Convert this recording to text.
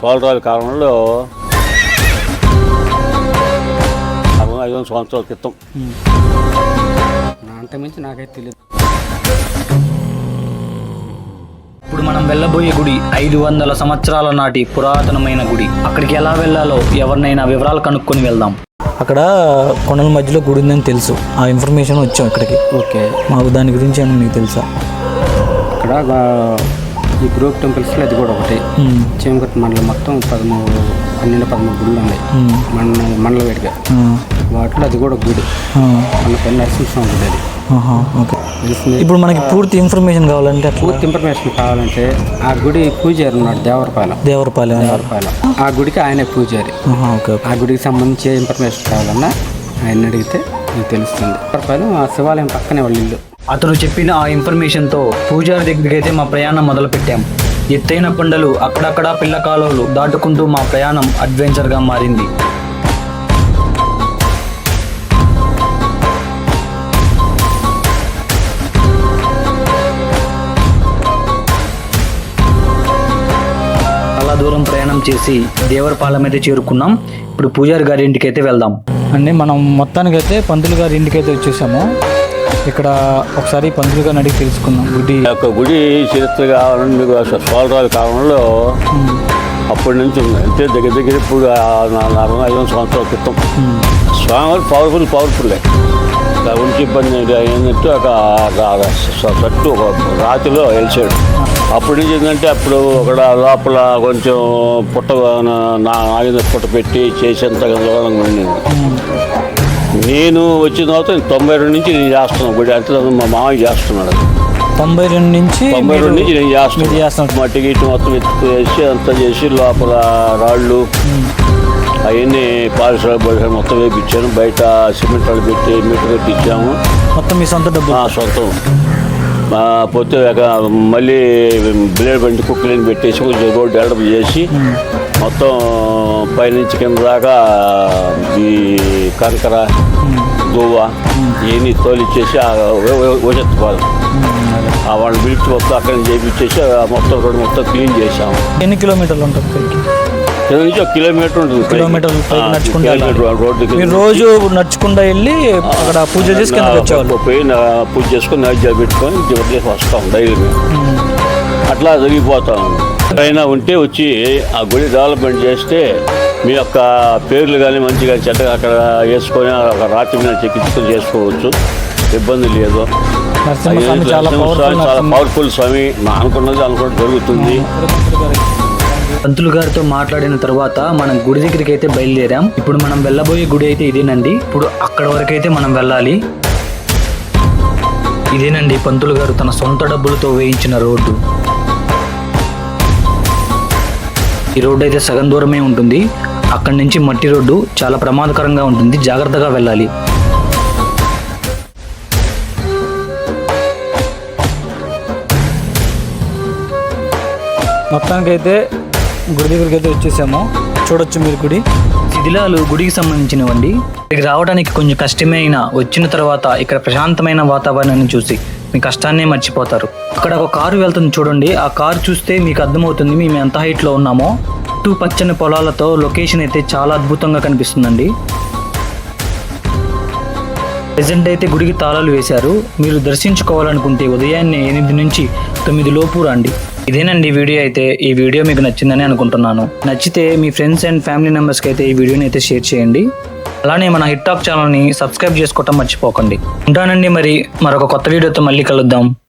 సోలరాజు కాలంలో 45 సంవత్సరాల క్రితం. అంతకుమించి నాకైతే తెలియదు. ఇప్పుడు మనం వెళ్ళబోయే గుడి 500 సంవత్సరాల నాటి పురాతనమైన గుడి. అక్కడికి ఎలా వెళ్ళాలో ఎవరినైనా వివరాలు కనుక్కొని వెళ్దాం. అక్కడ కొండల మధ్యలో గుడి ఉందని తెలుసు, ఆ ఇన్ఫర్మేషన్ వచ్చాం ఇక్కడికి. ఓకే, మాకు దాని గురించి ఏమన్నా మీకు తెలుసా? ఇక్కడ ఈ గ్రూప్ టెంపుల్స్లో అది కూడా ఒకటి. చీమకుర్తి మండలం మొత్తం 12-13 గుళ్ళు ఉన్నాయి మండల వేడిగా. వాటిలో అది కూడా గుడి, మన పెద్ద నరసింహస్వామి గుడి అది. ఓకే, ఇప్పుడు మనకి పూర్తి ఇన్ఫర్మేషన్ కావాలంటే పూర్తి ఇన్ఫర్మేషన్ కావాలంటే ఆ గుడి పూజారి ఉన్నాడు, దేవరపాలెం. ఆ గుడికి ఆయనే పూజారి. ఆ గుడికి సంబంధించి ఏ ఇన్ఫర్మేషన్ కావాలన్నా ఆయన అడిగితే మీకు తెలుస్తుంది. దేవరపాలెం ఆ శివాలయం పక్కనే వాళ్ళ ఇల్లు. అతను చెప్పిన ఆ ఇన్ఫర్మేషన్తో పూజారి దగ్గరికి అయితే మా ప్రయాణం మొదలు పెట్టాం. ఎత్తైన కొండలు, అక్కడక్కడ పిల్ల కాలువలు దాటుకుంటూ మా ప్రయాణం అడ్వెంచర్గా మారింది. చాలా దూరం ప్రయాణం చేసి దేవరపాలెం అయితే చేరుకున్నాం. ఇప్పుడు పూజారి గారి ఇంటికి అయితే వెళ్దాం. అండి, మనం మొత్తానికైతే పంతులు గారి ఇంటికి అయితే వచ్చేసాము. ఇక్కడ ఒకసారి పంతులు గారిని అడిగి తెలుసుకుందాం. గుడి చరిత్ర కావాలని మీకు సోలరాజు కాలంలో అప్పటి నుంచి ఉంది. అంటే దగ్గర ఇప్పుడు 45 సంవత్సరాల క్రితం. స్వామివారు పవర్ఫుల్లే. ఉంచి ఇబ్బంది ఏంటంటే ఒక రాతిలో వెలిసాడు. అప్పటి నుంచి ఏంటంటే అప్పుడు అక్కడ లోపల కొంచెం ఆయుధ పుట్ట పెట్టి చేసేంత గందరగోళంగా ఉండింది. నేను వచ్చిన తర్వాత 92 నుంచి నేను చేస్తున్నాను గుడి. అంటే మా మామయ్య చేస్తున్నాడు. 92 నుంచి నేను చేస్తున్నాను. మట్టి గిట్టి మొత్తం ఎత్తుకేసి అంతా చేసి లోపల రాళ్ళు అవన్నీ పారిశ్రామిక మొత్తం వేయించాను. బయట సిమెంట్ రాళ్ళు పెట్టి మీటర్ కట్టించాము. మొత్తం మీ సొంత డబ్బు? సొంతం. పోతే మళ్ళీ బ్లేడ్ బండి కుక్కలని పెట్టేసి కొంచెం రోడ్డు డెవలప్ చేసి మొత్తం పైనుంచి కింద దాకా ఈ కంకర గువ్వ ఇవన్నీ తోలిచ్చేసి వచ్చేస్తాం. వాళ్ళని పిలిచి మొత్తం అక్కడ చేయించేసి మొత్తం రోడ్డు మొత్తం క్లీన్ చేసాము. ఎన్ని కిలోమీటర్లు ఉంటుంది? ఇక్కడ నుంచి 1 కిలోమీటర్ ఉంటుంది. రోడ్డు రోజు నడుచుకుంటూ వెళ్ళి అక్కడ పూజ చేసి పోయి పూజ చేసుకొని నైవేద్యాలు పెట్టుకొని చేసి వస్తాం డైలీ. అట్లా జరిగిపోతాం. ఎక్కడైనా ఉంటే వచ్చి ఆ గుడి డెవలప్మెంట్ చేస్తే మీ యొక్క పేర్లు కానీ మంచిగా చెడ్డగా అక్కడ వేసుకొని రాత్రి మీద చెక్కించుకొని చేసుకోవచ్చు, ఇబ్బంది లేదు. చాలా పవర్ఫుల్ స్వామి. అనుకున్నది జరుగుతుంది. పంతులు గారితో మాట్లాడిన తర్వాత మనం గుడి దగ్గరికి అయితే బయలుదేరాం. ఇప్పుడు మనం వెళ్ళబోయే గుడి అయితే ఇదేనండి. ఇప్పుడు అక్కడ వరకు అయితే మనం వెళ్ళాలి. ఇదేనండి పంతులు గారు తన సొంత డబ్బులతో వేయించిన రోడ్డు. ఈ రోడ్డు అయితే సగం దూరమే ఉంటుంది. అక్కడి నుంచి మట్టి రోడ్డు చాలా ప్రమాదకరంగా ఉంటుంది, జాగ్రత్తగా వెళ్ళాలి. మొత్తానికైతే గుడి దగ్గరికి అయితే వచ్చేసాము. చూడొచ్చు మీరు గుడి. శిథిలాలు గుడికి సంబంధించినవండి. ఇక్కడికి రావడానికి కొంచెం కష్టమే అయినా వచ్చిన తర్వాత ఇక్కడ ప్రశాంతమైన వాతావరణాన్ని చూసి మీ కష్టాన్నే మర్చిపోతారు. అక్కడ ఒక కారు వెళ్తుంది చూడండి. ఆ కారు చూస్తే మీకు అర్థమవుతుంది మేము ఎంత హైట్లో ఉన్నామో. చుట్టూ పచ్చని పొలాలతో లొకేషన్ అయితే చాలా అద్భుతంగా కనిపిస్తుందండి. ప్రెజెంట్ అయితే గుడికి తాళాలు వేశారు. మీరు దర్శించుకోవాలనుకుంటే ఉదయాన్నే 8 నుంచి 9 లోపు రండి. ఇదేనండి వీడియో అయితే. ఈ వీడియో మీకు నచ్చిందని అనుకుంటున్నాను. నచ్చితే మీ ఫ్రెండ్స్ అండ్ ఫ్యామిలీ మెంబర్స్కి అయితే ఈ వీడియోని అయితే షేర్ చేయండి. అలానే మన హిట్ టాక్ ఛానల్ని సబ్స్క్రైబ్ చేసుకోవటం మర్చిపోకండి. ఉంటానండి, మరి మరొక కొత్త వీడియోతో మళ్ళీ కలుద్దాం.